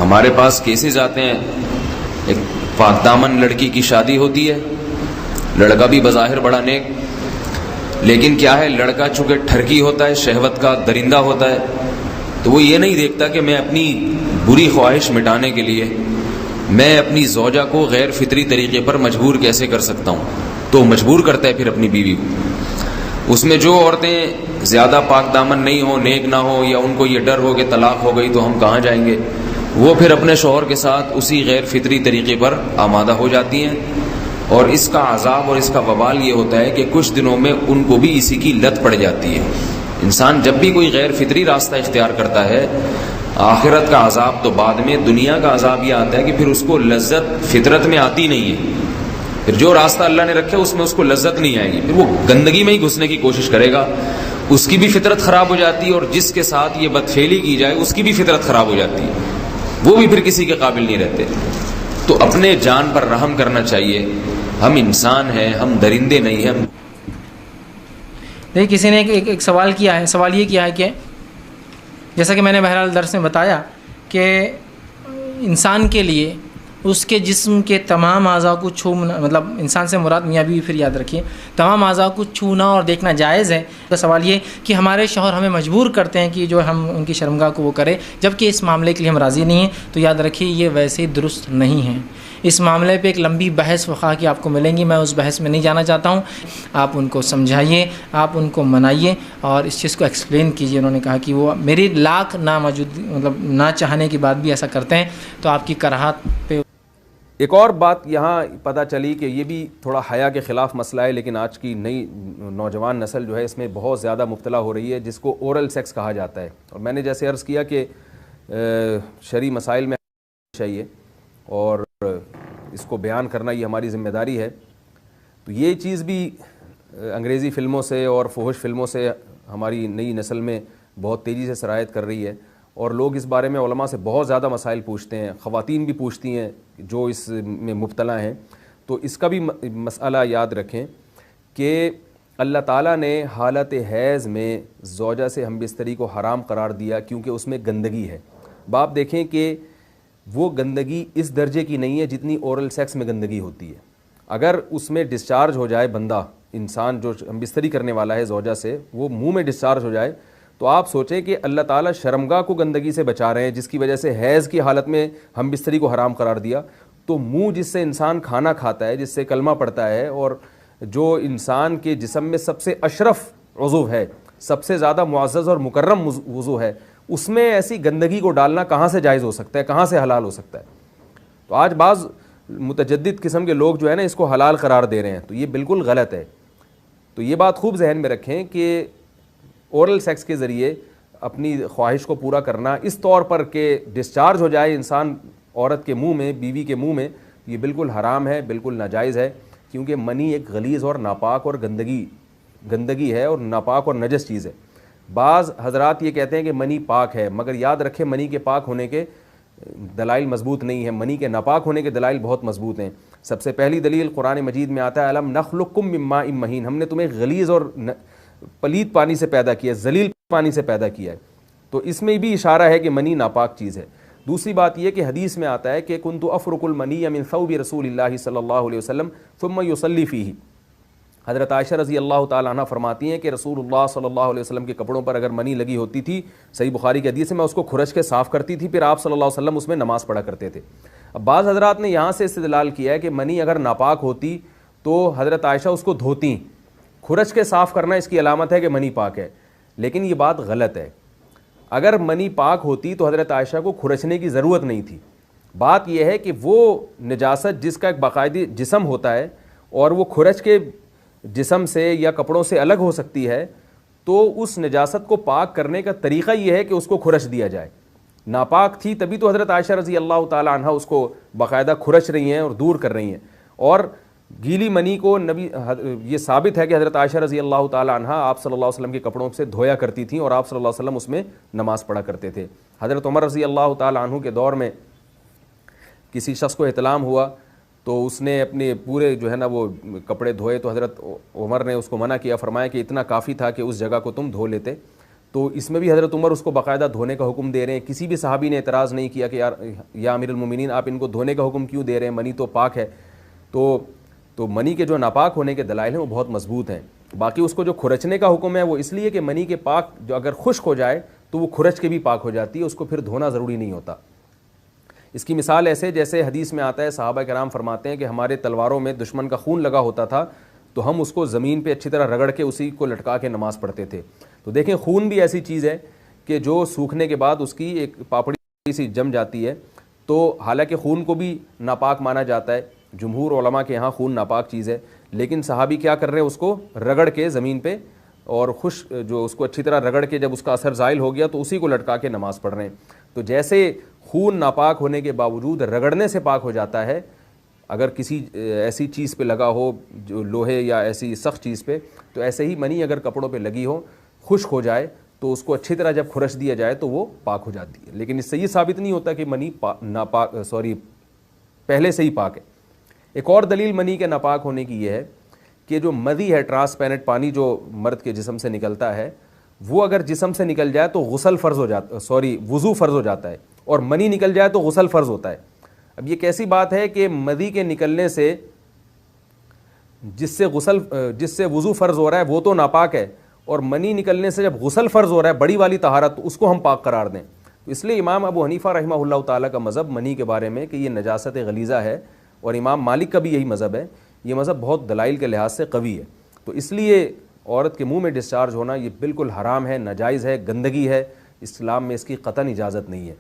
ہمارے پاس کیسز آتے ہیں، ایک پاک دامن لڑکی کی شادی ہوتی ہے، لڑکا بھی بظاہر بڑا نیک، لیکن کیا ہے، لڑکا چونکہ ٹھرکی ہوتا ہے، شہوت کا درندہ ہوتا ہے، تو وہ یہ نہیں دیکھتا کہ میں اپنی بری خواہش مٹانے کے لیے میں اپنی زوجہ کو غیر فطری طریقے پر مجبور کیسے کر سکتا ہوں، تو مجبور کرتا ہے پھر اپنی بیوی کو۔ اس میں جو عورتیں زیادہ پاک دامن نہیں ہوں، نیک نہ ہوں، یا ان کو یہ ڈر ہو کہ طلاق ہو گئی تو ہم کہاں جائیں گے، وہ پھر اپنے شوہر کے ساتھ اسی غیر فطری طریقے پر آمادہ ہو جاتی ہیں، اور اس کا عذاب اور اس کا وبال یہ ہوتا ہے کہ کچھ دنوں میں ان کو بھی اسی کی لت پڑ جاتی ہے۔ انسان جب بھی کوئی غیر فطری راستہ اختیار کرتا ہے، آخرت کا عذاب تو بعد میں، دنیا کا عذاب یہ آتا ہے کہ پھر اس کو لذت فطرت میں آتی نہیں ہے، پھر جو راستہ اللہ نے رکھا اس میں اس کو لذت نہیں آئے گی، پھر وہ گندگی میں ہی گھسنے کی کوشش کرے گا، اس کی بھی فطرت خراب ہو جاتی ہے، اور جس کے ساتھ یہ بدفعلی کی جائے اس کی بھی فطرت خراب ہو جاتی ہے، وہ بھی پھر کسی کے قابل نہیں رہتے۔ تو اپنے جان پر رحم کرنا چاہیے، ہم انسان ہیں، ہم درندے نہیں ہیں۔ دیکھیے کسی نے ایک سوال کیا ہے، سوال یہ کیا ہے کہ جیسا کہ میں نے بہرحال درس میں بتایا کہ انسان کے لیے اس کے جسم کے تمام اعضاء کو چھونا، مطلب انسان سے مراد میاں بیوی، پھر یاد رکھیے تمام اعضاء کو چھونا اور دیکھنا جائز ہے۔ تو سوال یہ کہ ہمارے شوہر ہمیں مجبور کرتے ہیں کہ جو ہم ان کی شرمگاہ کو وہ کریں، جبکہ اس معاملے کے لیے ہم راضی نہیں ہیں، تو یاد رکھیے یہ ویسے ہی درست نہیں ہے۔ اس معاملے پہ ایک لمبی بحث وخا کی آپ کو ملیں گی، میں اس بحث میں نہیں جانا چاہتا ہوں۔ آپ ان کو سمجھائیے، آپ ان کو منائیے اور اس چیز کو ایکسپلین کیجیے۔ انہوں نے کہا کہ وہ میری لاکھ مطلب نہ چاہنے کی بات بھی ایسا کرتے ہیں، تو آپ کی کراہت پہ۔ ایک اور بات یہاں پتہ چلی کہ یہ بھی تھوڑا حیا کے خلاف مسئلہ ہے، لیکن آج کی نئی نوجوان نسل جو ہے اس میں بہت زیادہ مبتلا ہو رہی ہے، جس کو اورل سیکس کہا جاتا ہے۔ اور میں نے جیسے عرض کیا کہ شرعی مسائل میں چاہیے اور اس کو بیان کرنا یہ ہماری ذمہ داری ہے، تو یہ چیز بھی انگریزی فلموں سے اور فحش فلموں سے ہماری نئی نسل میں بہت تیزی سے سرایت کر رہی ہے، اور لوگ اس بارے میں علماء سے بہت زیادہ مسائل پوچھتے ہیں، خواتین بھی پوچھتی ہیں جو اس میں مبتلا ہیں۔ تو اس کا بھی مسئلہ یاد رکھیں کہ اللہ تعالیٰ نے حالت حیض میں زوجہ سے ہم بستری کو حرام قرار دیا کیونکہ اس میں گندگی ہے۔ باپ دیکھیں کہ وہ گندگی اس درجے کی نہیں ہے جتنی اورل سیکس میں گندگی ہوتی ہے۔ اگر اس میں ڈسچارج ہو جائے بندہ، انسان جو ہم بستری کرنے والا ہے زوجہ سے، وہ منہ میں ڈسچارج ہو جائے، تو آپ سوچیں کہ اللہ تعالیٰ شرمگاہ کو گندگی سے بچا رہے ہیں، جس کی وجہ سے حیض کی حالت میں ہم بستری کو حرام قرار دیا، تو منہ جس سے انسان کھانا کھاتا ہے، جس سے کلمہ پڑھتا ہے، اور جو انسان کے جسم میں سب سے اشرف عضو ہے، سب سے زیادہ معزز اور مکرم عضو ہے، اس میں ایسی گندگی کو ڈالنا کہاں سے جائز ہو سکتا ہے، کہاں سے حلال ہو سکتا ہے؟ تو آج بعض متجدد قسم کے لوگ جو ہے نا اس کو حلال قرار دے رہے ہیں، تو یہ بالکل غلط ہے۔ تو یہ بات خوب ذہن میں رکھیں کہ اورل سیکس کے ذریعے اپنی خواہش کو پورا کرنا اس طور پر کہ ڈسچارج ہو جائے انسان عورت کے منہ میں، بیوی کے منہ میں، یہ بالکل حرام ہے، بالکل ناجائز ہے، کیونکہ منی ایک غلیظ اور ناپاک اور گندگی ہے اور ناپاک اور نجس چیز ہے۔ بعض حضرات یہ کہتے ہیں کہ منی پاک ہے، مگر یاد رکھیں منی کے پاک ہونے کے دلائل مضبوط نہیں ہیں، منی کے ناپاک ہونے کے دلائل بہت مضبوط ہیں۔ سب سے پہلی دلیل قرآن مجید میں آتا ہے الم نخلقکم من ماء مہین، ہم نے تمہیں غلیظ اور پلید پانی سے پیدا کیا ہے، ذلیل پانی سے پیدا کیا ہے، تو اس میں بھی اشارہ ہے کہ منی ناپاک چیز ہے۔ دوسری بات یہ کہ حدیث میں آتا ہے کہ کنت افرق المنی من ثوب رسول اللہ صلی اللہ علیہ وسلم ثم یصلی فیہ، حضرت عائشہ رضی اللہ تعالیٰ عنہ فرماتی ہیں کہ رسول اللہ صلی اللہ علیہ وسلم کے کپڑوں پر اگر منی لگی ہوتی تھی، صحیح بخاری کی حدیث ہے، میں اس کو کھرچ کے صاف کرتی تھی، پھر آپ صلی اللہ علیہ وسلم اس میں نماز پڑھا کرتے تھے۔ اب بعض حضرات نے یہاں سے استدلال کیا ہے کہ منی اگر ناپاک ہوتی تو حضرت عائشہ اس کو دھوتی، کھرچ کے صاف کرنا اس کی علامت ہے کہ منی پاک ہے، لیکن یہ بات غلط ہے۔ اگر منی پاک ہوتی تو حضرت عائشہ کو کھرچنے کی ضرورت نہیں تھی۔ بات یہ ہے کہ وہ نجاست جس کا ایک باقاعدی جسم ہوتا ہے اور وہ کھرچ کے جسم سے یا کپڑوں سے الگ ہو سکتی ہے، تو اس نجاست کو پاک کرنے کا طریقہ یہ ہے کہ اس کو کھرچ دیا جائے۔ ناپاک تھی تبھی تو حضرت عائشہ رضی اللہ تعالی عنہ اس کو باقاعدہ کھرچ رہی ہیں اور دور کر رہی ہیں، اور گیلی منی کو نبی یہ ثابت ہے کہ حضرت عائشہ رضی اللہ تعالی عنہ آپ صلی اللہ علیہ وسلم کے کپڑوں سے دھویا کرتی تھیں اور آپ صلی اللہ علیہ وسلم اس میں نماز پڑھا کرتے تھے۔ حضرت عمر رضی اللہ تعالی عنہ کے دور میں کسی شخص کو احتلام ہوا تو اس نے اپنے پورے جو ہے نا وہ کپڑے دھوئے، تو حضرت عمر نے اس کو منع کیا، فرمایا کہ اتنا کافی تھا کہ اس جگہ کو تم دھو لیتے۔ تو اس میں بھی حضرت عمر اس کو باقاعدہ دھونے کا حکم دے رہے ہیں. کسی بھی صحابی نے اعتراض نہیں کیا کہ یار یا امیر المومنین آپ ان کو دھونے کا حکم کیوں دے رہے ہیں, منی تو پاک ہے. تو منی کے جو ناپاک ہونے کے دلائل ہیں وہ بہت مضبوط ہیں. باقی اس کو جو کھرچنے کا حکم ہے وہ اس لیے کہ منی کے پاک جو اگر خشک ہو جائے تو وہ کھرچ کے بھی پاک ہو جاتی ہے, اس کو پھر دھونا ضروری نہیں ہوتا. اس کی مثال ایسے جیسے حدیث میں آتا ہے, صحابہ کرام فرماتے ہیں کہ ہمارے تلواروں میں دشمن کا خون لگا ہوتا تھا تو ہم اس کو زمین پہ اچھی طرح رگڑ کے اسی کو لٹکا کے نماز پڑھتے تھے. تو دیکھیں خون بھی ایسی چیز ہے کہ جو سوکھنے کے بعد اس کی ایک پاپڑی سی جم جاتی ہے, تو حالانکہ خون کو بھی ناپاک مانا جاتا ہے, جمہور علماء کے ہاں خون ناپاک چیز ہے, لیکن صحابی کیا کر رہے ہیں, اس کو رگڑ کے زمین پہ اور جو اس کو اچھی طرح رگڑ کے جب اس کا اثر زائل ہو گیا تو اسی کو لٹکا کے نماز پڑھ رہے ہیں. تو جیسے خون ناپاک ہونے کے باوجود رگڑنے سے پاک ہو جاتا ہے, اگر کسی ایسی چیز پہ لگا ہو جو لوہے یا ایسی سخت چیز پہ, تو ایسے ہی منی اگر کپڑوں پہ لگی ہو خشک ہو جائے تو اس کو اچھی طرح جب کھرچ دیا جائے تو وہ پاک ہو جاتی ہے. لیکن اس سے یہ ثابت نہیں ہوتا کہ منی پہلے سے ہی پاک ہے. ایک اور دلیل منی کے ناپاک ہونے کی یہ ہے کہ جو مدی ہے, ٹرانسپیرنٹ پانی جو مرد کے جسم سے نکلتا ہے, وہ اگر جسم سے نکل جائے تو غسل فرض ہو جاتا وضو فرض ہو جاتا ہے, اور منی نکل جائے تو غسل فرض ہوتا ہے. اب یہ کیسی بات ہے کہ مدی کے نکلنے سے جس سے وضو فرض ہو رہا ہے وہ تو ناپاک ہے, اور منی نکلنے سے جب غسل فرض ہو رہا ہے بڑی والی طہارت, تو اس کو ہم پاک قرار دیں. تو اس لیے امام ابو حنیفہ رحمہ اللہ تعالیٰ کا مذہب منی کے بارے میں کہ یہ نجاست غلیظہ ہے, اور امام مالک کا بھی یہی مذہب ہے, یہ مذہب بہت دلائل کے لحاظ سے قوی ہے. تو اس لیے عورت کے منہ میں ڈسچارج ہونا یہ بالکل حرام ہے, ناجائز ہے, گندگی ہے, اسلام میں اس کی قطعاً اجازت نہیں ہے.